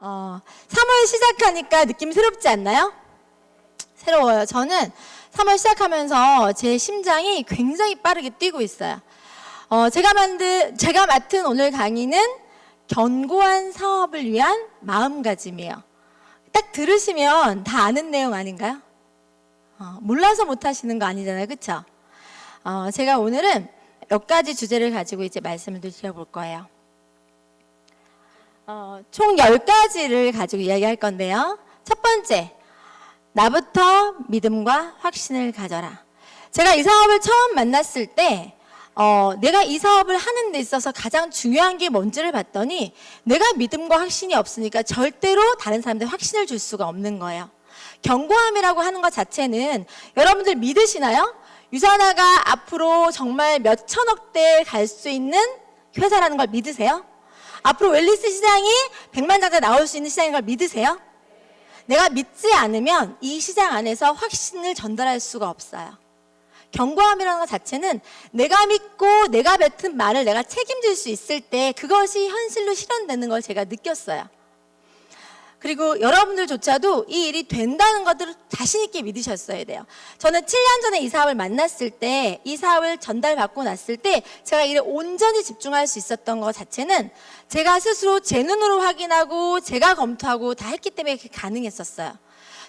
3월 시작하니까 느낌 새롭지 않나요? 새로워요. 저는 3월 시작하면서 제 심장이 굉장히 빠르게 뛰고 있어요. 제가 맡은 오늘 강의는 견고한 사업을 위한 마음가짐이에요. 딱 들으시면 다 아는 내용 아닌가요? 몰라서 못하시는 거 아니잖아요. 그쵸? 제가 오늘은 몇 가지 주제를 가지고 이제 말씀을 드려볼 거예요. 총 10가지를 가지고 이야기할 건데요. 첫 번째, 나부터 믿음과 확신을 가져라. 제가 이 사업을 처음 만났을 때 내가 이 사업을 하는 데 있어서 가장 중요한 게 뭔지를 봤더니 내가 믿음과 확신이 없으니까 절대로 다른 사람들 확신을 줄 수가 없는 거예요. 견고함이라고 하는 것 자체는 여러분들 믿으시나요? 유산화가 앞으로 정말 몇 천억대에 갈 수 있는 회사라는 걸 믿으세요? 앞으로 웰니스 시장이 100만 장자 나올 수 있는 시장인 걸 믿으세요? 내가 믿지 않으면 이 시장 안에서 확신을 전달할 수가 없어요. 견고함이라는 것 자체는 내가 믿고 내가 뱉은 말을 내가 책임질 수 있을 때 그것이 현실로 실현되는 걸 제가 느꼈어요. 그리고 여러분들조차도 이 일이 된다는 것들을 자신 있게 믿으셨어야 돼요. 저는 7년 전에 이 사업을 만났을 때, 이 사업을 전달받고 났을 때 제가 일에 온전히 집중할 수 있었던 것 자체는 제가 스스로 제 눈으로 확인하고 제가 검토하고 다 했기 때문에 그게 가능했었어요.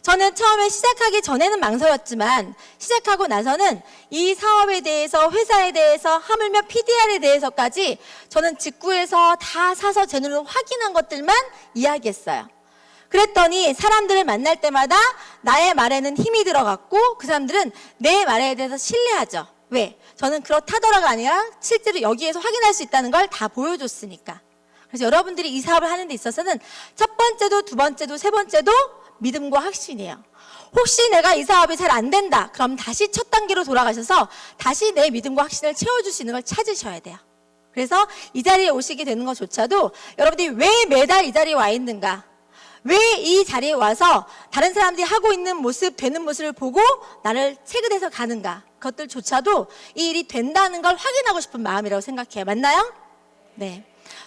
저는 처음에 시작하기 전에는 망설였지만 시작하고 나서는 이 사업에 대해서, 회사에 대해서, 하물며 PDR에 대해서까지 저는 직구해서 다 사서 제 눈으로 확인한 것들만 이야기했어요. 그랬더니 사람들을 만날 때마다 나의 말에는 힘이 들어갔고 그 사람들은 내 말에 대해서 신뢰하죠. 왜? 저는 그렇다더라가 아니라 실제로 여기에서 확인할 수 있다는 걸 다 보여줬으니까. 그래서 여러분들이 이 사업을 하는 데 있어서는 첫 번째도 두 번째도 세 번째도 믿음과 확신이에요. 혹시 내가 이 사업이 잘 안 된다. 그럼 다시 첫 단계로 돌아가셔서 다시 내 믿음과 확신을 채워줄 수 있는 걸 찾으셔야 돼요. 그래서 이 자리에 오시게 되는 것조차도 여러분들이 왜 매달 이 자리에 와 있는가? 왜 이 자리에 와서 다른 사람들이 하고 있는 모습, 되는 모습을 보고 나를 체크해서 가는가? 그것들조차도 이 일이 된다는 걸 확인하고 싶은 마음이라고 생각해요. 맞나요? 네.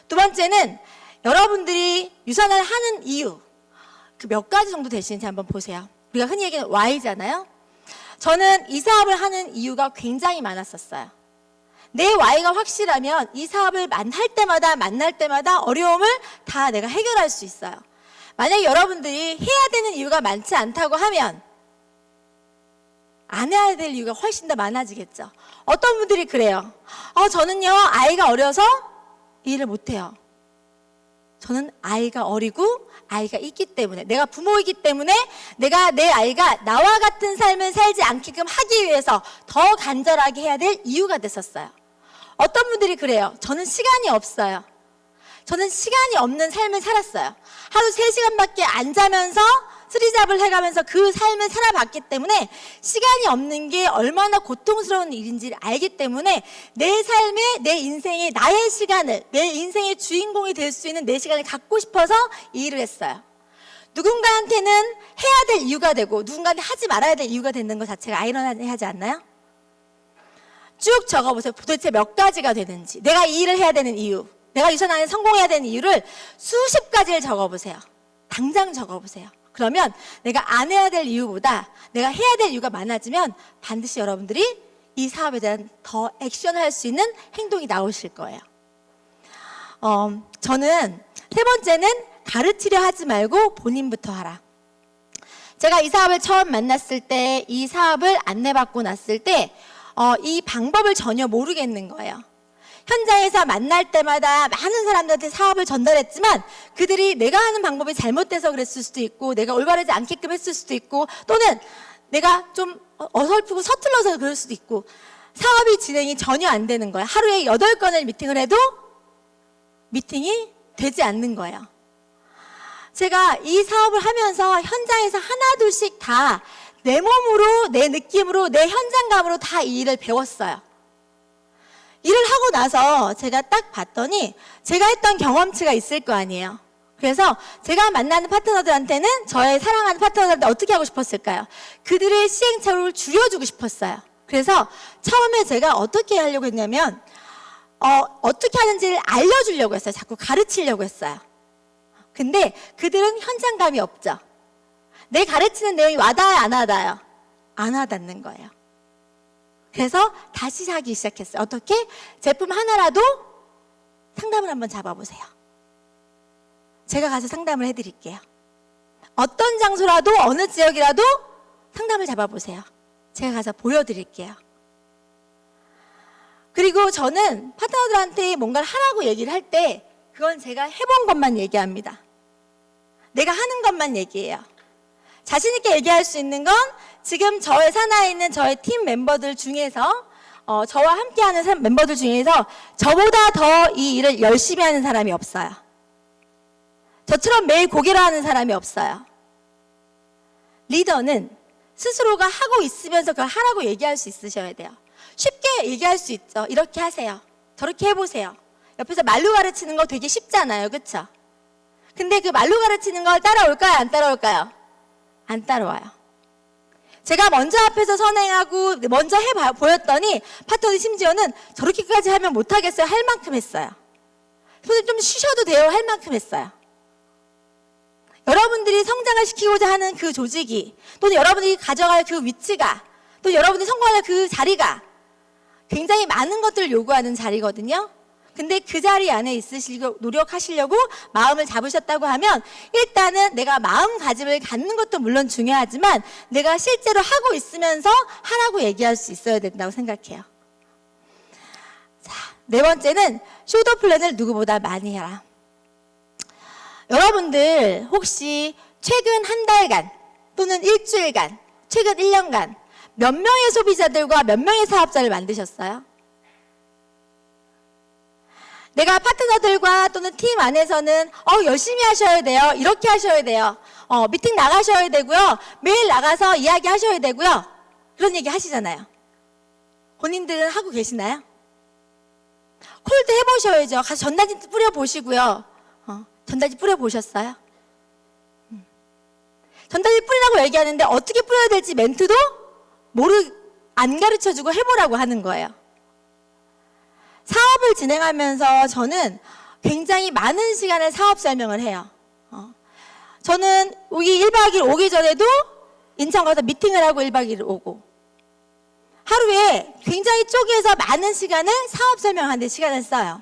두 번째는 여러분들이 유산화를 하는 이유, 그 몇 가지 정도 되시는지 한번 보세요. 우리가 흔히 얘기하는 Y잖아요. 저는 이 사업을 하는 이유가 굉장히 많았었어요. 내 Y가 확실하면 이 사업을 만날 때마다 어려움을 다 내가 해결할 수 있어요. 만약에 여러분들이 해야 되는 이유가 많지 않다고 하면 안 해야 될 이유가 훨씬 더 많아지겠죠. 어떤 분들이 그래요. 저는요 아이가 어려서 이 일을 못해요. 저는 아이가 어리고 아이가 있기 때문에, 내가 부모이기 때문에 내가 내 아이가 나와 같은 삶을 살지 않게끔 하기 위해서 더 간절하게 해야 될 이유가 됐었어요. 어떤 분들이 그래요. 저는 시간이 없어요. 저는 시간이 없는 삶을 살았어요. 하루 3시간밖에 안 자면서 쓰리잡을 해가면서 그 삶을 살아봤기 때문에 시간이 없는 게 얼마나 고통스러운 일인지를 알기 때문에 내 삶에, 내 인생에 나의 시간을, 내 인생의 주인공이 될 수 있는 내 시간을 갖고 싶어서 이 일을 했어요. 누군가한테는 해야 될 이유가 되고 누군가한테 하지 말아야 될 이유가 되는 것 자체가 아이러니하지 않나요? 쭉 적어보세요. 도대체 몇 가지가 되는지. 내가 이 일을 해야 되는 이유, 내가 유산화에 성공해야 되는 이유를 수십 가지를 적어보세요. 당장 적어보세요. 그러면 내가 안 해야 될 이유보다 내가 해야 될 이유가 많아지면 반드시 여러분들이 이 사업에 대한 더 액션을 할 수 있는 행동이 나오실 거예요. 저는 세 번째는 가르치려 하지 말고 본인부터 하라. 제가 이 사업을 처음 만났을 때, 이 사업을 안내받고 났을 때 이 방법을 전혀 모르겠는 거예요. 현장에서 만날 때마다 많은 사람들한테 사업을 전달했지만 그들이 내가 하는 방법이 잘못돼서 그랬을 수도 있고 내가 올바르지 않게끔 했을 수도 있고 또는 내가 좀 어설프고 서툴러서 그럴 수도 있고 사업이 진행이 전혀 안 되는 거예요. 하루에 8건을 미팅을 해도 미팅이 되지 않는 거예요. 제가 이 사업을 하면서 현장에서 하나둘씩 다 내 몸으로, 내 느낌으로, 내 현장감으로 다 이 일을 배웠어요. 일을 하고 나서 제가 딱 봤더니 제가 했던 경험치가 있을 거 아니에요. 그래서 제가 만나는 파트너들한테는, 저의 사랑하는 파트너들한테 어떻게 하고 싶었을까요? 그들의 시행착오를 줄여주고 싶었어요. 그래서 처음에 제가 어떻게 하려고 했냐면 어떻게 하는지를 알려주려고 했어요. 자꾸 가르치려고 했어요. 근데 그들은 현장감이 없죠. 내 가르치는 내용이 와닿아요, 안 와닿아요? 안 와닿는 거예요. 그래서 다시 하기 시작했어요. 어떻게? 제품 하나라도 상담을 한번 잡아보세요. 제가 가서 상담을 해드릴게요. 어떤 장소라도 어느 지역이라도 상담을 잡아보세요. 제가 가서 보여드릴게요. 그리고 저는 파트너들한테 뭔가를 하라고 얘기를 할 때 그건 제가 해본 것만 얘기합니다. 내가 하는 것만 얘기해요. 자신 있게 얘기할 수 있는 건 지금 저의 산하에 있는 저의 팀 멤버들 중에서 저와 함께하는 멤버들 중에서 저보다 더 이 일을 열심히 하는 사람이 없어요. 저처럼 매일 고개를 하는 사람이 없어요. 리더는 스스로가 하고 있으면서 그걸 하라고 얘기할 수 있으셔야 돼요. 쉽게 얘기할 수 있죠. 이렇게 하세요. 저렇게 해보세요. 옆에서 말로 가르치는 거 되게 쉽잖아요. 그렇죠? 근데 그 말로 가르치는 걸 따라올까요? 안 따라올까요? 안 따라와요. 제가 먼저 앞에서 선행하고 먼저 보였더니 파트너는 심지어는 저렇게까지 하면 못하겠어요. 할 만큼 했어요. 선생님 좀 쉬셔도 돼요. 할 만큼 했어요. 여러분들이 성장을 시키고자 하는 그 조직이 또는 여러분들이 가져갈 그 위치가 또 여러분들이 성공할 그 자리가 굉장히 많은 것들을 요구하는 자리거든요. 근데 그 자리 안에 있으시려고 노력하시려고 마음을 잡으셨다고 하면 일단은 내가 마음가짐을 갖는 것도 물론 중요하지만 내가 실제로 하고 있으면서 하라고 얘기할 수 있어야 된다고 생각해요. 자, 네 번째는 숄더 플랜을 누구보다 많이 해라. 여러분들 혹시 최근 한 달간 또는 일주일간, 최근 1년간 몇 명의 소비자들과 몇 명의 사업자를 만드셨어요? 내가 파트너들과 또는 팀 안에서는 열심히 하셔야 돼요. 이렇게 하셔야 돼요. 미팅 나가셔야 되고요. 매일 나가서 이야기하셔야 되고요. 그런 얘기 하시잖아요. 본인들은 하고 계시나요? 콜도 해보셔야죠. 가서 전단지 뿌려보시고요. 전단지 뿌려보셨어요? 전단지 뿌리라고 얘기하는데 어떻게 뿌려야 될지 멘트도 안 가르쳐주고 해보라고 하는 거예요. 사업을 진행하면서 저는 굉장히 많은 시간을 사업 설명을 해요. 저는 여기 1박 2일 오기 전에도 인천 가서 미팅을 하고 1박 2일 오고 하루에 굉장히 쪼개서 많은 시간을 사업 설명하는 데 시간을 써요.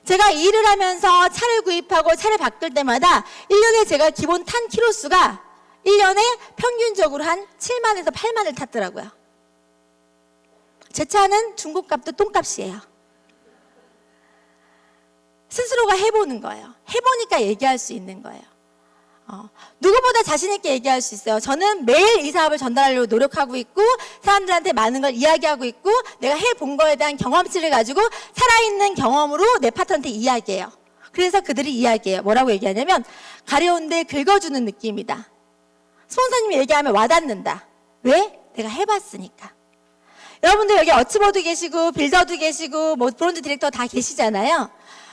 제가 이 일을 하면서 차를 구입하고 차를 바꿀 때마다 1년에 제가 기본 탄 키로수가 1년에 평균적으로 한 7만에서 8만을 탔더라고요. 제 차는 중고값도 똥값이에요. 스스로가 해보는 거예요. 해보니까 얘기할 수 있는 거예요. 누구보다 자신 있게 얘기할 수 있어요. 저는 매일 이 사업을 전달하려고 노력하고 있고 사람들한테 많은 걸 이야기하고 있고 내가 해본 거에 대한 경험치를 가지고 살아있는 경험으로 내 파트너한테 이야기해요. 그래서 그들이 이야기해요. 뭐라고 얘기하냐면 가려운 데 긁어주는 느낌이다. 스폰서님이 얘기하면 와닿는다. 왜? 내가 해봤으니까. 여러분들 여기 어치버도 계시고 빌더도 계시고 브론즈 디렉터 다 계시잖아요.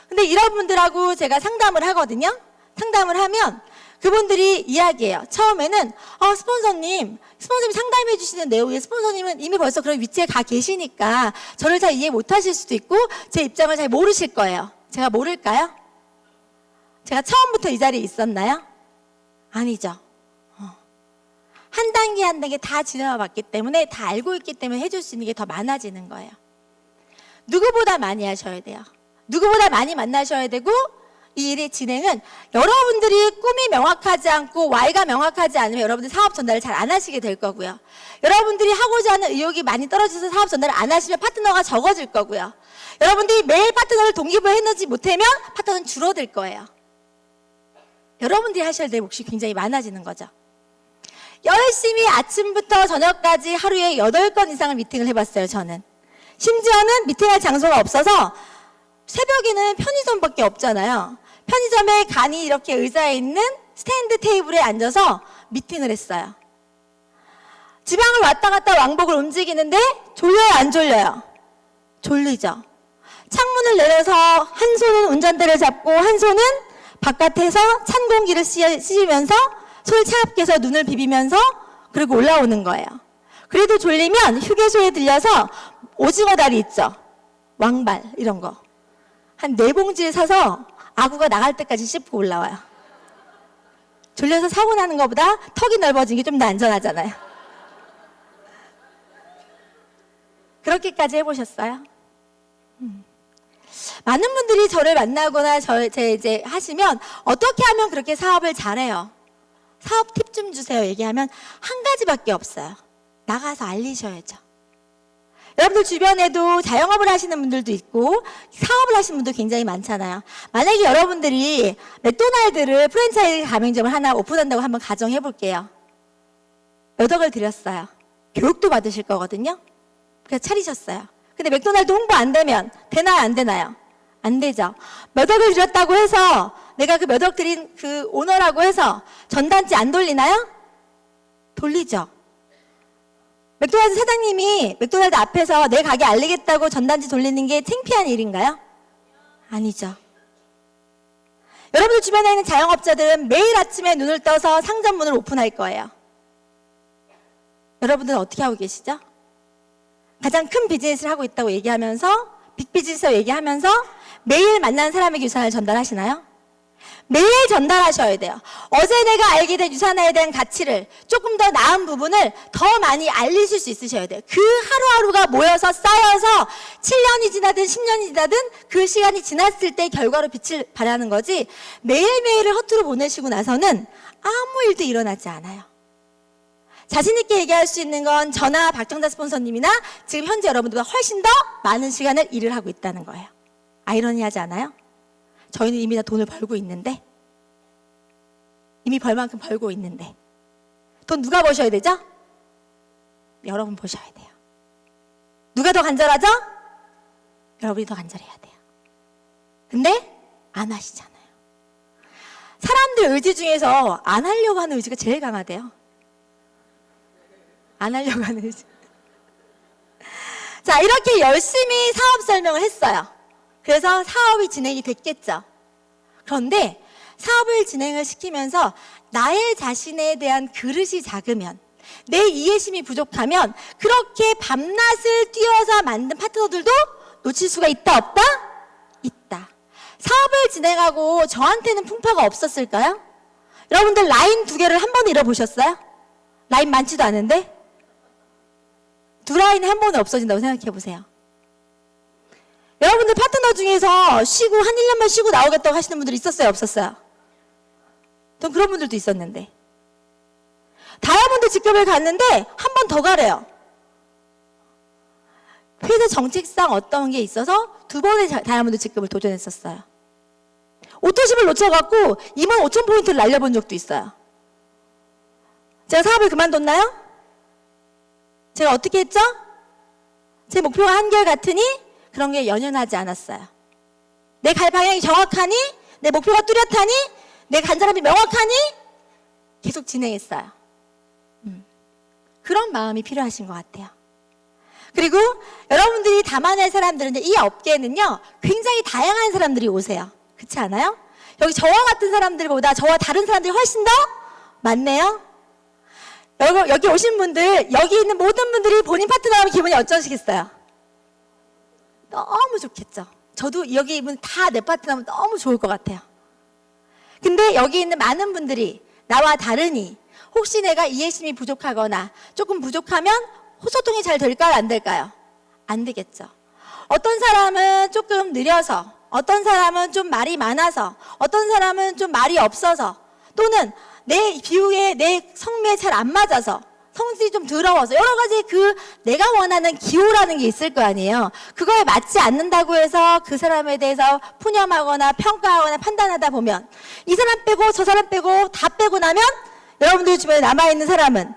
근데 이런 분들하고 제가 상담을 하거든요. 상담을 하면 그분들이 이야기해요. 처음에는 스폰서님 상담해 주시는 내용에 스폰서님은 이미 벌써 그런 위치에 가 계시니까 저를 잘 이해 못 하실 수도 있고 제 입장을 잘 모르실 거예요. 제가 모를까요? 제가 처음부터 이 자리에 있었나요? 아니죠. 한 단계 한 단계 다 지나와 봤기 때문에 다 알고 있기 때문에 해줄 수 있는 게 더 많아지는 거예요. 누구보다 많이 하셔야 돼요. 누구보다 많이 만나셔야 되고 이 일의 진행은 여러분들이 꿈이 명확하지 않고 Y가 명확하지 않으면 여러분들 사업 전달을 잘 안 하시게 될 거고요. 여러분들이 하고자 하는 의욕이 많이 떨어져서 사업 전달을 안 하시면 파트너가 적어질 거고요. 여러분들이 매일 파트너를 동기부여해내지 못하면 파트너는 줄어들 거예요. 여러분들이 하셔야 될 몫이 굉장히 많아지는 거죠. 열심히 아침부터 저녁까지 하루에 8건 이상을 미팅을 해봤어요. 저는. 심지어는 미팅할 장소가 없어서 새벽에는 편의점밖에 없잖아요. 편의점에 간이 이렇게 의자에 있는 스탠드 테이블에 앉아서 미팅을 했어요. 지방을 왔다 갔다 왕복을 움직이는데 졸려요, 안 졸려요? 졸리죠. 창문을 내려서 한 손은 운전대를 잡고 한 손은 바깥에서 찬 공기를 씻으면서 손을 차갑게 해서 눈을 비비면서 그리고 올라오는 거예요. 그래도 졸리면 휴게소에 들려서 오징어 다리 있죠? 왕발 이런 거. 한 4봉지를 사서 아구가 나갈 때까지 씹고 올라와요. 졸려서 사고 나는 것보다 턱이 넓어진 게 좀 더 안전하잖아요. 그렇게까지 해보셨어요? 많은 분들이 저를 만나거나 제 이제 하시면 어떻게 하면 그렇게 사업을 잘해요? 사업 팁 좀 주세요. 얘기하면 한 가지밖에 없어요. 나가서 알리셔야죠. 여러분들 주변에도 자영업을 하시는 분들도 있고 사업을 하시는 분도 굉장히 많잖아요. 만약에 여러분들이 맥도날드를 프랜차이즈 가맹점을 하나 오픈한다고 한번 가정해 볼게요. 몇 억을 들였어요. 교육도 받으실 거거든요. 그래서 차리셨어요. 근데 맥도날드 홍보 안 되면 되나요? 안 되나요? 안 되죠. 몇 억을 들였다고 해서 내가 그 몇 억 들인 그 오너라고 해서 전단지 안 돌리나요? 돌리죠. 맥도날드 사장님이 맥도날드 앞에서 내 가게 알리겠다고 전단지 돌리는 게 창피한 일인가요? 아니죠. 여러분들 주변에 있는 자영업자들은 매일 아침에 눈을 떠서 상점 문을 오픈할 거예요. 여러분들은 어떻게 하고 계시죠? 가장 큰 비즈니스를 하고 있다고 얘기하면서 빅 비즈니스라고 얘기하면서 매일 만나는 사람에게 유산을 전달하시나요? 매일 전달하셔야 돼요. 어제 내가 알게 된 유산에 대한 가치를 조금 더 나은 부분을 더 많이 알리실 수 있으셔야 돼요. 그 하루하루가 모여서 쌓여서 7년이 지나든 10년이 지나든 그 시간이 지났을 때 결과로 빛을 발하는 거지 매일매일을 허투루 보내시고 나서는 아무 일도 일어나지 않아요. 자신 있게 얘기할 수 있는 건 저나 박정자 스폰서님이나 지금 현재 여러분들보다 훨씬 더 많은 시간을 일을 하고 있다는 거예요. 아이러니하지 않아요? 저희는 이미 다 돈을 벌고 있는데 이미 벌 만큼 벌고 있는데 돈 누가 버셔야 되죠? 여러분 버셔야 돼요. 누가 더 간절하죠? 여러분이 더 간절해야 돼요. 근데 안 하시잖아요. 사람들 의지 중에서 안 하려고 하는 의지가 제일 강하대요. 안 하려고 하는 의지. 자, 이렇게 열심히 사업 설명을 했어요. 그래서 사업이 진행이 됐겠죠. 그런데 사업을 진행을 시키면서 나의 자신에 대한 그릇이 작으면, 내 이해심이 부족하면 그렇게 밤낮을 뛰어서 만든 파트너들도 놓칠 수가 있다 없다? 있다. 사업을 진행하고 저한테는 풍파가 없었을까요? 여러분들 라인 2개를 한 번 잃어보셨어요? 라인 많지도 않은데? 2라인이 한 번에 없어진다고 생각해 보세요. 여러분들 파트너 중에서 쉬고 한 1년만 쉬고 나오겠다고 하시는 분들 있었어요? 없었어요? 전 그런 분들도 있었는데. 다이아몬드 직급을 갔는데 한 번 더 가래요. 회사 정책상 어떤 게 있어서 2번의 다이아몬드 직급을 도전했었어요. 오토십을 놓쳐갖고 25,000포인트를 날려본 적도 있어요. 제가 사업을 그만뒀나요? 제가 어떻게 했죠? 제 목표가 한결같으니 그런 게 연연하지 않았어요. 내 갈 방향이 정확하니, 내 목표가 뚜렷하니, 내 간절함이 명확하니 계속 진행했어요. 그런 마음이 필요하신 것 같아요. 그리고 여러분들이 담아낼 사람들은 이 업계에는요 굉장히 다양한 사람들이 오세요. 그렇지 않아요? 여기 저와 같은 사람들보다 저와 다른 사람들이 훨씬 더 많네요. 여기 오신 분들, 여기 있는 모든 분들이 본인 파트너라면 기분이 어쩌시겠어요? 너무 좋겠죠. 저도 여기 있는 다 내 파트너면 너무 좋을 것 같아요. 근데 여기 있는 많은 분들이 나와 다르니 혹시 내가 이해심이 부족하거나 조금 부족하면 소통이 잘 될까요? 안 될까요? 안 되겠죠. 어떤 사람은 조금 느려서, 어떤 사람은 좀 말이 많아서, 어떤 사람은 좀 말이 없어서, 또는 내 비유에 내 성미에 잘 안 맞아서, 성질이 좀 더러워서, 여러 가지 내가 원하는 기호라는 게 있을 거 아니에요. 그거에 맞지 않는다고 해서 그 사람에 대해서 푸념하거나 평가하거나 판단하다 보면 이 사람 빼고 저 사람 빼고 다 빼고 나면 여러분들 주변에 남아있는 사람은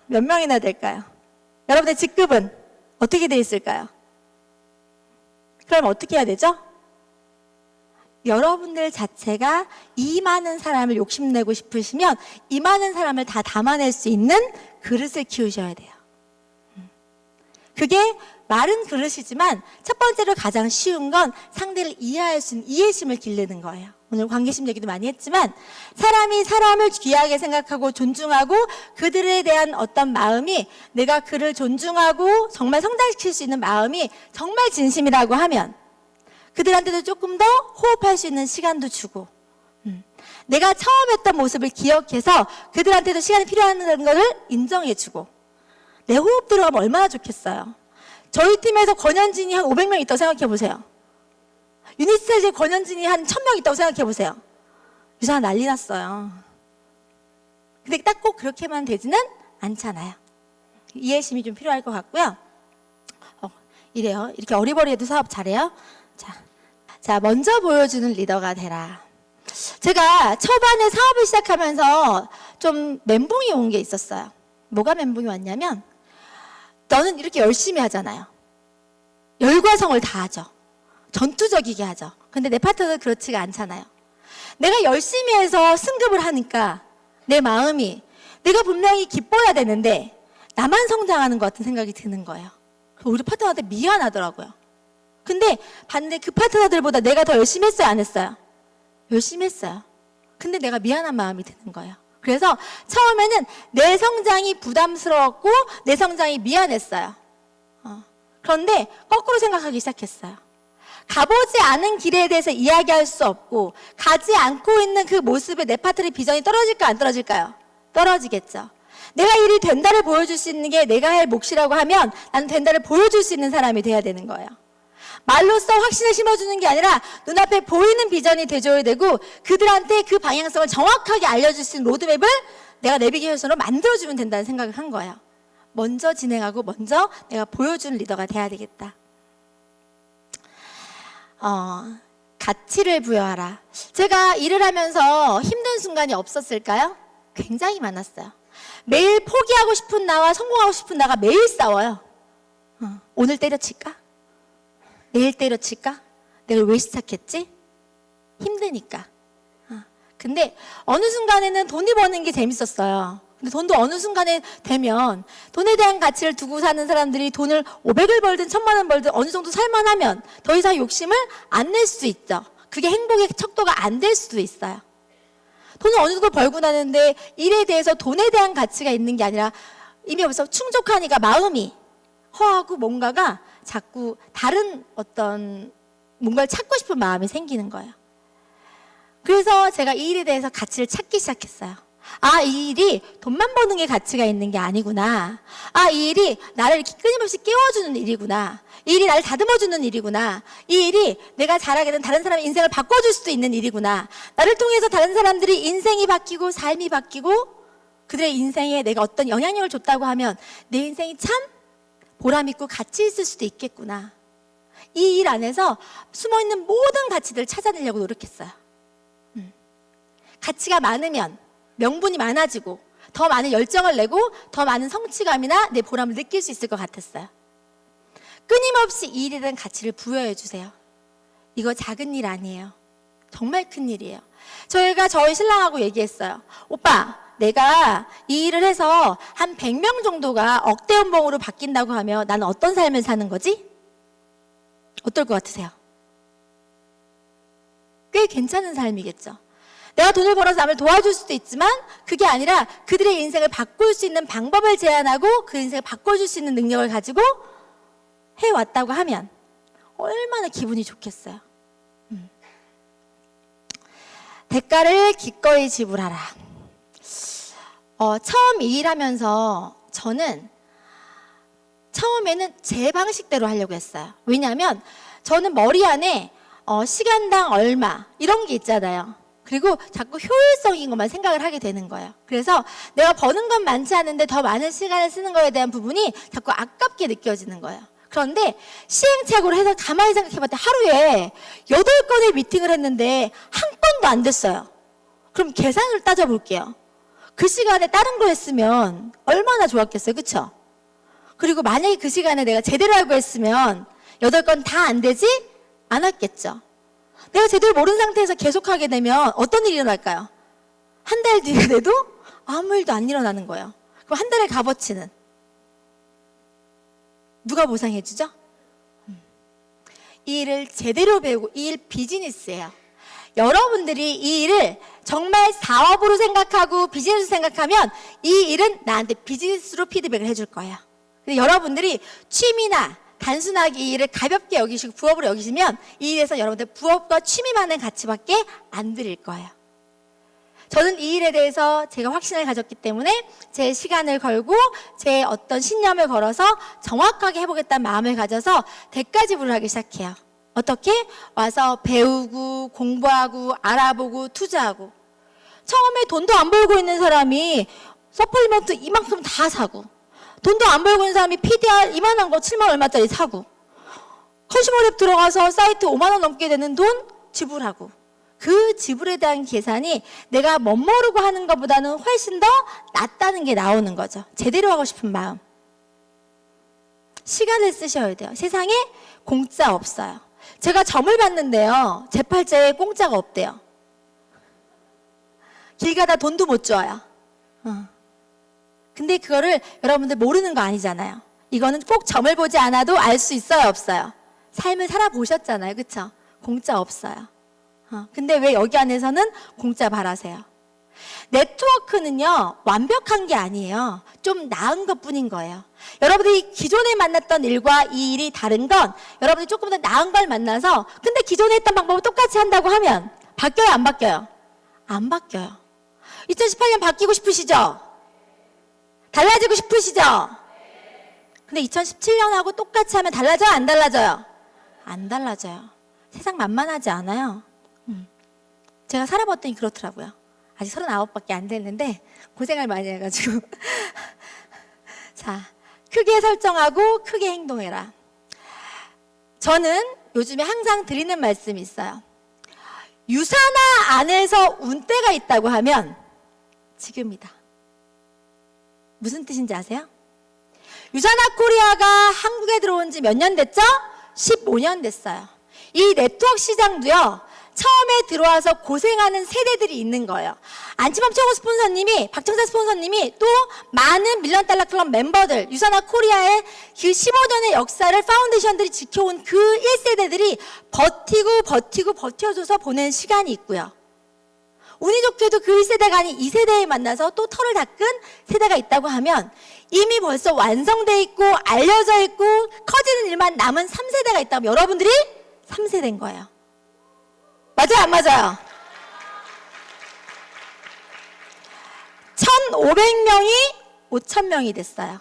몇 명이나 될까요? 여러분의 직급은 어떻게 돼 있을까요? 그럼 어떻게 해야 되죠? 여러분들 자체가 이 많은 사람을 욕심내고 싶으시면 이 많은 사람을 다 담아낼 수 있는 그릇을 키우셔야 돼요. 그게 마른 그릇이지만 첫 번째로 가장 쉬운 건 상대를 이해할 수 있는 이해심을 기르는 거예요. 오늘 관계심 얘기도 많이 했지만 사람이 사람을 귀하게 생각하고 존중하고 그들에 대한 어떤 마음이 내가 그를 존중하고 정말 성장시킬 수 있는 마음이 정말 진심이라고 하면 그들한테도 조금 더 호흡할 수 있는 시간도 주고 내가 처음 했던 모습을 기억해서 그들한테도 시간이 필요하다는 것을 인정해주고 내 호흡 들어가면 얼마나 좋겠어요. 저희 팀에서 권현진이 한 500명 있다고 생각해보세요. 유니스테이지에 권현진이 한 1000명 있다고 생각해보세요. 이 사람 난리 났어요. 근데 딱 꼭 그렇게만 되지는 않잖아요. 이해심이 좀 필요할 것 같고요. 이래요. 이렇게 어리버리해도 사업 잘해요. 자, 먼저 보여주는 리더가 되라. 제가 초반에 사업을 시작하면서 좀 멘붕이 온 게 있었어요. 뭐가 멘붕이 왔냐면, 너는 이렇게 열심히 하잖아요. 열과 성을 다하죠. 전투적이게 하죠. 근데 내 파트너는 그렇지가 않잖아요. 내가 열심히 해서 승급을 하니까 내 마음이 내가 분명히 기뻐야 되는데 나만 성장하는 것 같은 생각이 드는 거예요. 우리 파트너한테 미안하더라고요. 근데 반대 그 파트너들보다 내가 더 열심히 했어요, 안 했어요? 열심히 했어요. 근데 내가 미안한 마음이 드는 거예요. 그래서 처음에는 내 성장이 부담스러웠고 내 성장이 미안했어요. 그런데 거꾸로 생각하기 시작했어요. 가보지 않은 길에 대해서 이야기할 수 없고 가지 않고 있는 그 모습에 내 파트너의 비전이 떨어질까 안 떨어질까요? 떨어지겠죠. 내가 일이 된다를 보여줄 수 있는 게 내가 할 몫이라고 하면 나는 된다를 보여줄 수 있는 사람이 돼야 되는 거예요. 말로써 확신을 심어주는 게 아니라 눈앞에 보이는 비전이 돼줘야 되고 그들한테 그 방향성을 정확하게 알려줄 수 있는 로드맵을 내가 내비게이션으로 만들어주면 된다는 생각을 한 거예요. 먼저 진행하고 먼저 내가 보여주는 리더가 돼야 되겠다. 가치를 부여하라. 제가 일을 하면서 힘든 순간이 없었을까요? 굉장히 많았어요. 매일 포기하고 싶은 나와 성공하고 싶은 나가 매일 싸워요. 오늘 때려칠까? 내일 때려칠까? 내가 왜 시작했지? 힘드니까. 근데 어느 순간에는 돈이 버는 게 재밌었어요. 근데 돈도 어느 순간에 되면 돈에 대한 가치를 두고 사는 사람들이 돈을 500을 벌든 1000만 원 벌든 어느 정도 살만하면 더 이상 욕심을 안 낼 수 있죠. 그게 행복의 척도가 안 될 수도 있어요. 돈을 어느 정도 벌고 나는데 일에 대해서 돈에 대한 가치가 있는 게 아니라 이미 벌써 충족하니까 마음이 허하고 뭔가가 자꾸 다른 어떤 뭔가를 찾고 싶은 마음이 생기는 거예요. 그래서 제가 이 일에 대해서 가치를 찾기 시작했어요. 이 일이 돈만 버는 게 가치가 있는 게 아니구나. 이 일이 나를 이렇게 끊임없이 깨워주는 일이구나. 이 일이 나를 다듬어주는 일이구나. 이 일이 내가 잘하게 된 다른 사람의 인생을 바꿔줄 수도 있는 일이구나. 나를 통해서 다른 사람들이 인생이 바뀌고 삶이 바뀌고 그들의 인생에 내가 어떤 영향력을 줬다고 하면 내 인생이 참 보람있고 가치 있을 수도 있겠구나. 이 일 안에서 숨어있는 모든 가치들을 찾아내려고 노력했어요. 가치가 많으면 명분이 많아지고 더 많은 열정을 내고 더 많은 성취감이나 내 보람을 느낄 수 있을 것 같았어요. 끊임없이 이 일에 대한 가치를 부여해 주세요. 이거 작은 일 아니에요. 정말 큰 일이에요. 저희가 저희 신랑하고 얘기했어요. 오빠, 내가 이 일을 해서 한 100명 정도가 억대 연봉으로 바뀐다고 하면 나는 어떤 삶을 사는 거지? 어떨 것 같으세요? 꽤 괜찮은 삶이겠죠. 내가 돈을 벌어서 남을 도와줄 수도 있지만 그게 아니라 그들의 인생을 바꿀 수 있는 방법을 제안하고 그 인생을 바꿔줄 수 있는 능력을 가지고 해왔다고 하면 얼마나 기분이 좋겠어요. 대가를 기꺼이 지불하라. 처음 이 일하면서 저는 처음에는 제 방식대로 하려고 했어요. 왜냐하면 저는 머리 안에 시간당 얼마 이런 게 있잖아요. 그리고 자꾸 효율성인 것만 생각을 하게 되는 거예요. 그래서 내가 버는 건 많지 않은데 더 많은 시간을 쓰는 거에 대한 부분이 자꾸 아깝게 느껴지는 거예요. 그런데 시행착오를 해서 가만히 생각해봤더니 하루에 8건의 미팅을 했는데 한 건도 안 됐어요. 그럼 계산을 따져볼게요. 그 시간에 다른 거 했으면 얼마나 좋았겠어요. 그쵸? 그리고 만약에 그 시간에 내가 제대로 알고 했으면 8건 다 안 되지 않았겠죠. 내가 제대로 모르는 상태에서 계속하게 되면 어떤 일이 일어날까요? 한 달 뒤에 돼도 아무 일도 안 일어나는 거예요. 그럼 한 달의 값어치는 누가 보상해 주죠? 이 일을 제대로 배우고 이 일 비즈니스예요. 여러분들이 이 일을 정말 사업으로 생각하고 비즈니스로 생각하면 이 일은 나한테 비즈니스로 피드백을 해줄 거예요. 근데 여러분들이 취미나 단순하게 이 일을 가볍게 여기시고 부업으로 여기시면 이 일에서 여러분들 부업과 취미만의 가치밖에 안 드릴 거예요. 저는 이 일에 대해서 제가 확신을 가졌기 때문에 제 시간을 걸고 제 어떤 신념을 걸어서 정확하게 해보겠다는 마음을 가져서 대가 지불을 하기 시작해요. 어떻게? 와서 배우고 공부하고 알아보고 투자하고. 처음에 돈도 안 벌고 있는 사람이 서플리먼트 이만큼 다 사고, 돈도 안 벌고 있는 사람이 PDR 이만한 거 7만 얼마짜리 사고, 컨슈머랩 들어가서 사이트 5만 원 넘게 되는 돈 지불하고, 그 지불에 대한 계산이 내가 멋모르고 하는 것보다는 훨씬 더 낫다는 게 나오는 거죠. 제대로 하고 싶은 마음. 시간을 쓰셔야 돼요. 세상에 공짜 없어요. 제가 점을 봤는데요, 제 팔자에 공짜가 없대요. 길 가다 돈도 못 줘요. 근데 그거를 여러분들 모르는 거 아니잖아요. 이거는 꼭 점을 보지 않아도 알 수 있어요, 없어요? 삶을 살아보셨잖아요, 그쵸? 공짜 없어요. 근데 왜 여기 안에서는 공짜 바라세요? 네트워크는요, 완벽한 게 아니에요. 좀 나은 것 뿐인 거예요. 여러분들이 기존에 만났던 일과 이 일이 다른 건 여러분들이 조금 더 나은 걸 만나서, 근데 기존에 했던 방법을 똑같이 한다고 하면 바뀌어요, 안 바뀌어요? 안 바뀌어요. 2018년 바뀌고 싶으시죠? 달라지고 싶으시죠? 근데 2017년하고 똑같이 하면 달라져요, 안 달라져요? 안 달라져요. 세상 만만하지 않아요. 제가 살아봤더니 그렇더라고요. 아직 39밖에 안 됐는데 고생을 많이 해가지고. 자, 크게 설정하고 크게 행동해라. 저는 요즘에 항상 드리는 말씀이 있어요. 유산화 안에서 운때가 있다고 하면 지금이다. 무슨 뜻인지 아세요? 유산화 코리아가 한국에 들어온 지 몇 년 됐죠? 15년 됐어요. 이 네트워크 시장도요, 처음에 들어와서 고생하는 세대들이 있는 거예요. 안치범 최고 스폰서님이, 박정사 스폰서님이 또 많은 밀리언 달러 클럽 멤버들, 유산화 코리아의 그 15년의 역사를 파운데이션들이 지켜온 그 1세대들이 버티고 버텨줘서 보낸 시간이 있고요. 운이 좋게도 그 1세대가 아닌 2세대에 만나서 또 털을 닦은 세대가 있다고 하면 이미 벌써 완성돼 있고 알려져 있고 커지는 일만 남은 3세대가 있다면 여러분들이 3세대인 거예요. 맞아요, 안 맞아요? 1,500명이 5,000명이 됐어요.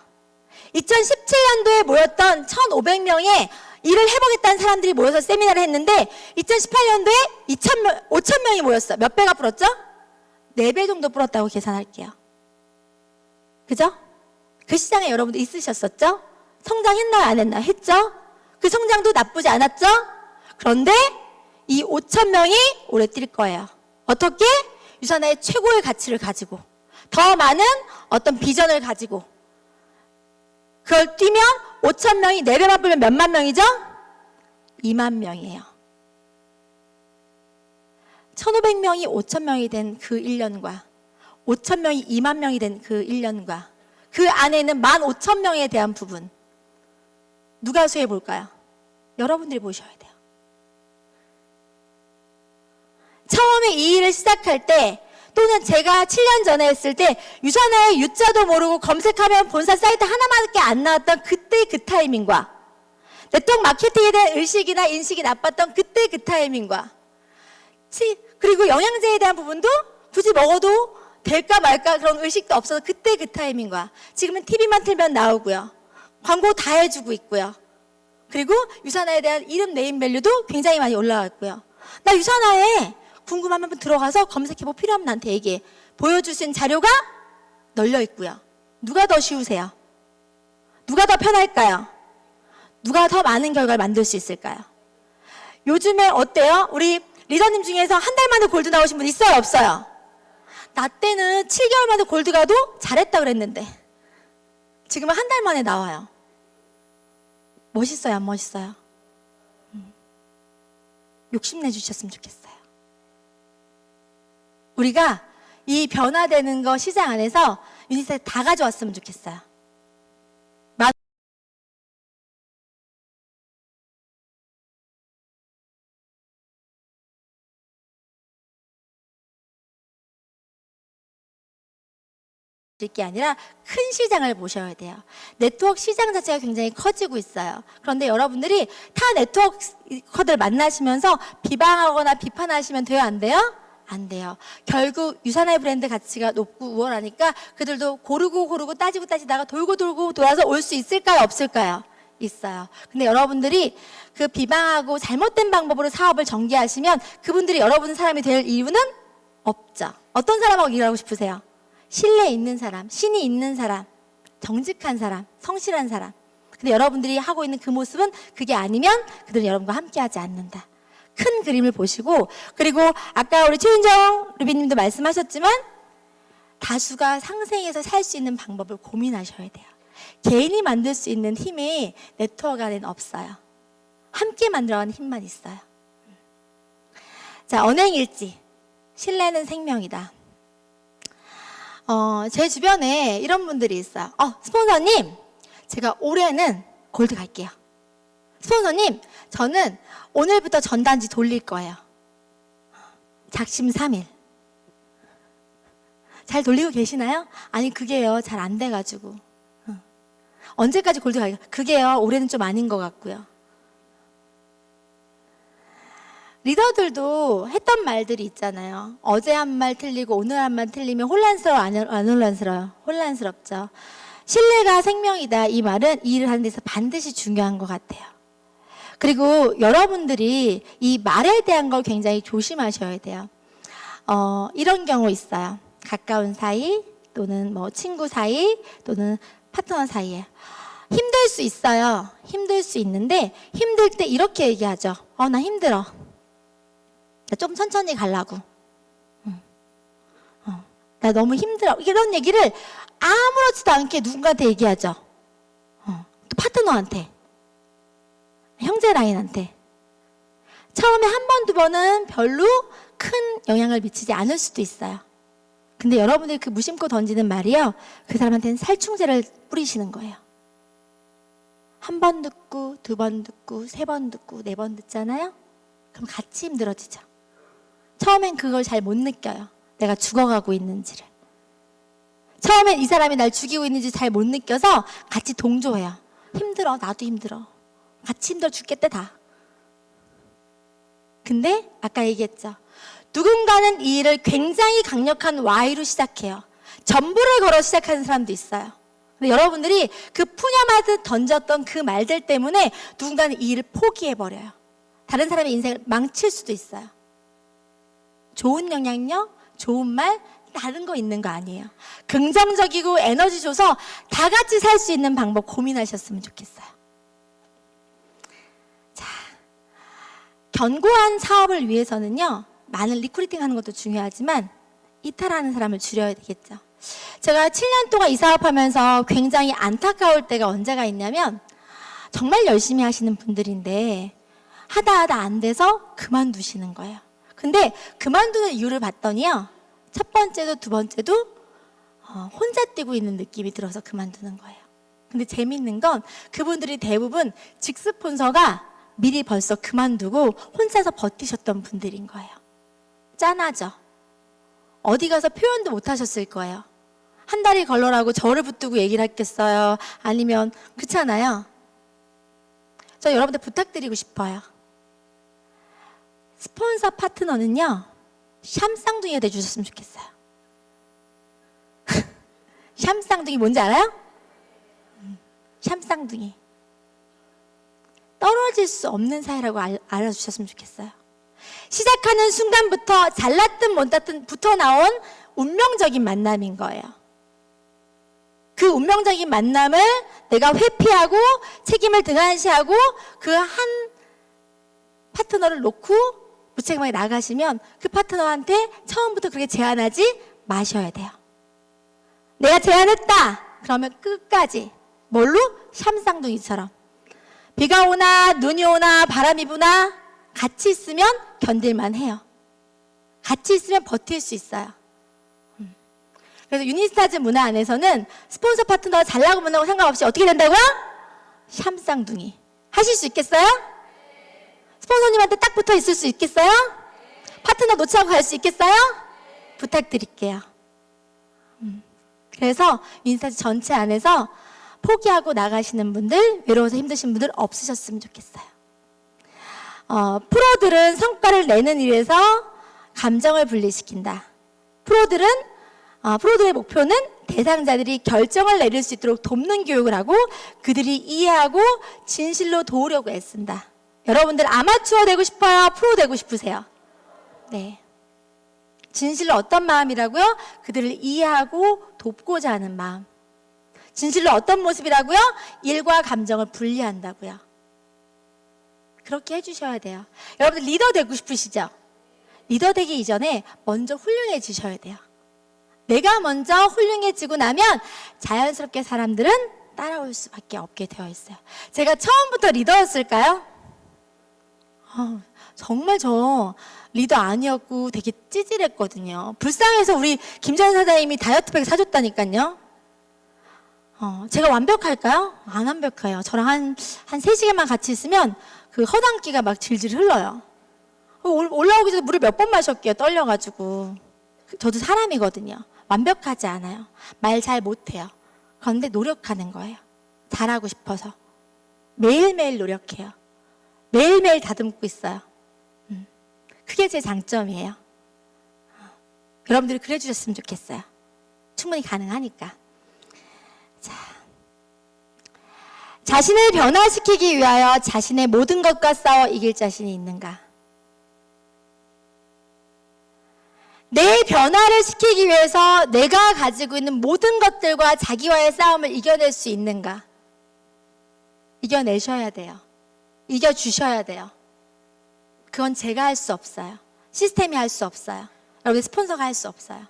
2017년도에 모였던 1,500명의 일을 해보겠다는 사람들이 모여서 세미나를 했는데 2018년도에 5,000명이 모였어요. 몇 배가 불었죠? 4배 정도 불었다고 계산할게요. 그죠? 그 시장에 여러분들 있으셨었죠? 성장했나요, 안 했나요? 했죠? 그 성장도 나쁘지 않았죠? 그런데 이 5,000명이 올해 뛸 거예요. 어떻게? 유산화의 최고의 가치를 가지고, 더 많은 어떤 비전을 가지고, 그걸 뛰면 5,000명이 4배만 불면 몇만 명이죠? 2만 명이에요. 1,500명이 5,000명이 된 그 1년과 5,000명이 2만 명이 된 그 1년과 그 안에 있는 15,000명에 대한 부분, 누가 수해 볼까요? 여러분들이 보셔야 돼요. 처음에 이 일을 시작할 때, 또는 제가 7년 전에 했을 때 유산화의 유자도 모르고 검색하면 본사 사이트 하나밖에 안 나왔던 그때 그 타이밍과, 네트워크 마케팅에 대한 의식이나 인식이 나빴던 그때 그 타이밍과, 그리고 영양제에 대한 부분도 굳이 먹어도 될까 말까 그런 의식도 없어서 그때 그 타이밍과, 지금은 TV만 틀면 나오고요, 광고 다 해주고 있고요, 그리고 유산화에 대한 이름 네임밸류도 굉장히 많이 올라와 있고요. 나 유산화에 궁금하면 들어가서 검색해보고 필요하면 나한테 얘기해. 보여줄 수 있는 자료가 널려 있고요. 누가 더 쉬우세요? 누가 더 편할까요? 누가 더 많은 결과를 만들 수 있을까요? 요즘에 어때요? 우리 리더님 중에서 한 달 만에 골드 나오신 분 있어요, 없어요? 나 때는 7개월 만에 골드 가도 잘했다 그랬는데 지금은 한 달 만에 나와요. 멋있어요, 안 멋있어요? 욕심내 주셨으면 좋겠어요. 우리가 이 변화되는 거 시장 안에서 유니세프 다 가져왔으면 좋겠어요. 게 아니라 큰 시장을 보셔야 돼요. 네트워크 시장 자체가 굉장히 커지고 있어요. 그런데 여러분들이 타 네트워커들 만나시면서 비방하거나 비판하시면 돼요, 안 돼요? 안 돼요. 결국 유산의 브랜드 가치가 높고 우월하니까 그들도 고르고 따지다가 돌고 돌아서 올 수 있을까요? 없을까요? 있어요. 근데 여러분들이 그 비방하고 잘못된 방법으로 사업을 전개하시면 그분들이 여러분 사람이 될 이유는 없죠. 어떤 사람하고 일하고 싶으세요? 신뢰 있는 사람, 신이 있는 사람, 정직한 사람, 성실한 사람. 근데 여러분들이 하고 있는 그 모습은 그게 아니면 그들은 여러분과 함께하지 않는다. 큰 그림을 보시고, 그리고 아까 우리 최윤정 루비님도 말씀하셨지만 다수가 상생해서 살 수 있는 방법을 고민하셔야 돼요. 개인이 만들 수 있는 힘이 네트워크 안에는 없어요. 함께 만들어가는 힘만 있어요. 자, 언행일지. 신뢰는 생명이다. 제 주변에 이런 분들이 있어요. 스폰서님, 제가 올해는 골드 갈게요. 스폰서님, 저는 오늘부터 전단지 돌릴 거예요. 작심삼일. 잘 돌리고 계시나요? 아니, 그게요, 잘 안 돼가지고. 언제까지 골드 갈게요? 그게요, 올해는 좀 아닌 것 같고요. 리더들도 했던 말들이 있잖아요. 어제 한 말 틀리고 오늘 한 말 틀리면 혼란스러워, 안 혼란스러워요? 혼란스럽죠. 신뢰가 생명이다. 이 말은 이 일을 하는 데서 반드시 중요한 것 같아요. 그리고 여러분들이 이 말에 대한 걸 굉장히 조심하셔야 돼요. 이런 경우 있어요. 가까운 사이 또는 뭐 친구 사이 또는 파트너 사이에 힘들 수 있어요. 힘들 수 있는데 힘들 때 이렇게 얘기하죠. 나 힘들어. 나 좀 천천히 가려고. 나 너무 힘들어. 이런 얘기를 아무렇지도 않게 누군가한테 얘기하죠. 또 파트너한테, 형제 라인한테. 처음에 한 번, 두 번은 별로 큰 영향을 미치지 않을 수도 있어요. 근데 여러분들이 그 무심코 던지는 말이요, 그 사람한테는 살충제를 뿌리시는 거예요. 한 번 듣고, 두 번 듣고, 세 번 듣고, 네 번 듣잖아요? 그럼 같이 힘들어지죠. 처음엔 그걸 잘 못 느껴요. 내가 죽어가고 있는지를. 처음엔 이 사람이 날 죽이고 있는지 잘 못 느껴서 같이 동조해요. 힘들어, 나도 힘들어. 같이 힘들어 죽겠다, 다. 근데 아까 얘기했죠. 누군가는 이 일을 굉장히 강력한 Y로 시작해요. 전부를 걸어 시작하는 사람도 있어요. 근데 여러분들이 그 푸념하듯 던졌던 그 말들 때문에 누군가는 이 일을 포기해버려요. 다른 사람의 인생을 망칠 수도 있어요. 좋은 영향력, 좋은 말, 다른 거 있는 거 아니에요. 긍정적이고 에너지 줘서 다 같이 살 수 있는 방법 고민하셨으면 좋겠어요. 자, 견고한 사업을 위해서는요, 많은 리크루팅 하는 것도 중요하지만 이탈하는 사람을 줄여야 되겠죠. 제가 7년 동안 이 사업하면서 굉장히 안타까울 때가 언제가 있냐면, 정말 열심히 하시는 분들인데 하다 안 돼서 그만두시는 거예요. 근데 그만두는 이유를 봤더니요, 첫 번째도 두 번째도 혼자 뛰고 있는 느낌이 들어서 그만두는 거예요. 근데 재밌는 건 그분들이 대부분 직스폰서가 미리 벌써 그만두고 혼자서 버티셨던 분들인 거예요. 짠하죠? 어디 가서 표현도 못 하셨을 거예요. 한 달이 걸러라고 저를 붙들고 얘기를 했겠어요? 아니면, 그렇잖아요? 저 여러분들 부탁드리고 싶어요. 스폰서 파트너는요, 샴쌍둥이가 돼주셨으면 좋겠어요. 샴쌍둥이 뭔지 알아요? 샴쌍둥이. 떨어질 수 없는 사이라고 알아주셨으면 좋겠어요. 시작하는 순간부터 잘났든 못났든 붙어 나온 운명적인 만남인 거예요. 그 운명적인 만남을 내가 회피하고 책임을 등한시하고 그 한 파트너를 놓고 무책임하게 나가시면 그 파트너한테 처음부터 그렇게 제안하지 마셔야 돼요. 내가 제안했다! 그러면 끝까지. 뭘로? 샴쌍둥이처럼. 비가 오나 눈이 오나 바람이 부나 같이 있으면 견딜만 해요. 같이 있으면 버틸 수 있어요. 그래서 유니스타즈 문화 안에서는 스폰서 파트너 잘나고 못나고 상관없이 어떻게 된다고요? 샴쌍둥이. 하실 수 있겠어요? 스폰서님한테 딱 붙어 있을 수 있겠어요? 파트너 놓지 않고 갈 수 있겠어요? 부탁드릴게요. 그래서 유니스타즈 전체 안에서 포기하고 나가시는 분들, 외로워서 힘드신 분들 없으셨으면 좋겠어요. 프로들은 성과를 내는 일에서 감정을 분리시킨다. 프로들의 목표는 대상자들이 결정을 내릴 수 있도록 돕는 교육을 하고 그들이 이해하고 진실로 도우려고 애쓴다. 여러분들 아마추어 되고 싶어요? 프로 되고 싶으세요? 네. 진실로 어떤 마음이라고요? 그들을 이해하고 돕고자 하는 마음. 진실로 어떤 모습이라고요? 일과 감정을 분리한다고요. 그렇게 해주셔야 돼요. 여러분들 리더 되고 싶으시죠? 리더 되기 이전에 먼저 훌륭해지셔야 돼요. 내가 먼저 훌륭해지고 나면 자연스럽게 사람들은 따라올 수밖에 없게 되어 있어요. 제가 처음부터 리더였을까요? 정말 저 리더 아니었고 되게 찌질했거든요. 불쌍해서 우리 김전 사장님이 다이어트백 사줬다니까요. 제가 완벽할까요? 안 완벽해요. 저랑 한 3시간만 같이 있으면 그 허당기가 막 질질 흘러요. 올라오기 전에 물을 몇 번 마셨게요. 떨려가지고. 저도 사람이거든요. 완벽하지 않아요. 말 잘 못해요. 그런데 노력하는 거예요. 잘하고 싶어서. 매일매일 노력해요. 매일매일 다듬고 있어요. 그게 제 장점이에요. 여러분들이 그래 주셨으면 좋겠어요. 충분히 가능하니까. 자, 자신을 변화시키기 위하여 자신의 모든 것과 싸워 이길 자신이 있는가? 내 변화를 시키기 위해서 내가 가지고 있는 모든 것들과 자기와의 싸움을 이겨낼 수 있는가? 이겨내셔야 돼요. 이겨주셔야 돼요. 그건 제가 할 수 없어요. 시스템이 할 수 없어요. 여러분 스폰서가 할 수 없어요.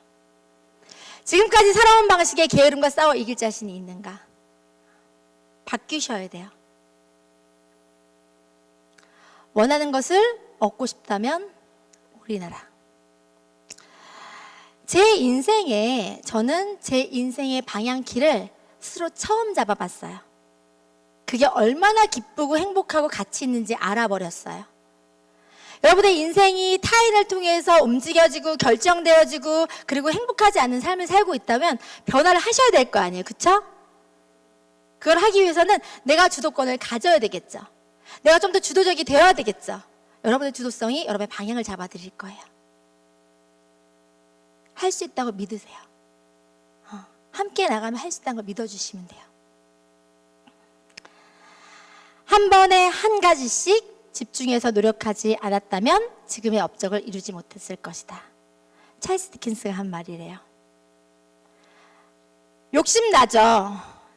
지금까지 살아온 방식의 게으름과 싸워 이길 자신이 있는가? 바뀌셔야 돼요. 원하는 것을 얻고 싶다면 우리나라. 저는 제 인생의 방향키를 스스로 처음 잡아봤어요. 그게 얼마나 기쁘고 행복하고 가치 있는지 알아버렸어요. 여러분의 인생이 타인을 통해서 움직여지고 결정되어지고 그리고 행복하지 않은 삶을 살고 있다면 변화를 하셔야 될 거 아니에요. 그렇죠? 그걸 하기 위해서는 내가 주도권을 가져야 되겠죠. 내가 좀 더 주도적이 되어야 되겠죠. 여러분의 주도성이 여러분의 방향을 잡아드릴 거예요. 할 수 있다고 믿으세요. 함께 나가면 할 수 있다는 걸 믿어주시면 돼요. 한 번에 한 가지씩 집중해서 노력하지 않았다면 지금의 업적을 이루지 못했을 것이다. 찰스 디킨스가 한 말이래요. 욕심나죠.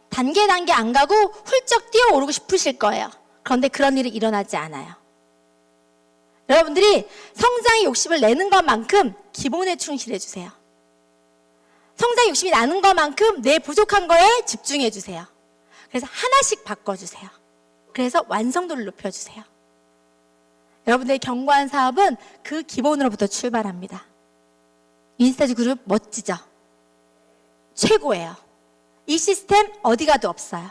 단계 안 가고 훌쩍 뛰어오르고 싶으실 거예요. 그런데 그런 일이 일어나지 않아요. 여러분들이 성장의 욕심을 내는 것만큼 기본에 충실해 주세요. 성장 욕심이 나는 것만큼 내 부족한 거에 집중해 주세요. 그래서 하나씩 바꿔주세요. 그래서 완성도를 높여주세요. 여러분들의 견고한 사업은 그 기본으로부터 출발합니다. 유니스타즈 그룹 멋지죠? 최고예요. 이 시스템 어디 가도 없어요.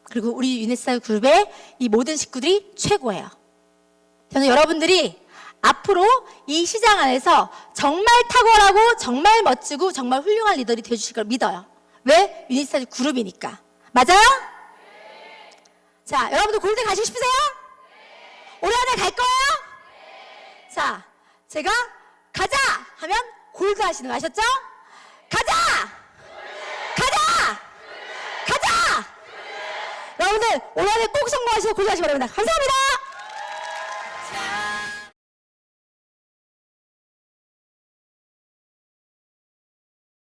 그리고 우리 유니스타즈 그룹의 이 모든 식구들이 최고예요. 저는 여러분들이 앞으로 이 시장 안에서 정말 탁월하고 정말 멋지고 정말 훌륭한 리더들이 되어주실 걸 믿어요. 왜? 유니스타즈 그룹이니까. 맞아요? 자, 여러분들 골드 가시고 싶으세요? 올해 안에 갈 거예요? 자, 제가 가자 하면 골드 하시는 거 아셨죠? 가자! 가자! 가자! 여러분들 올해 안에 꼭 성공하시고 골드 하시기 바랍니다. 감사합니다.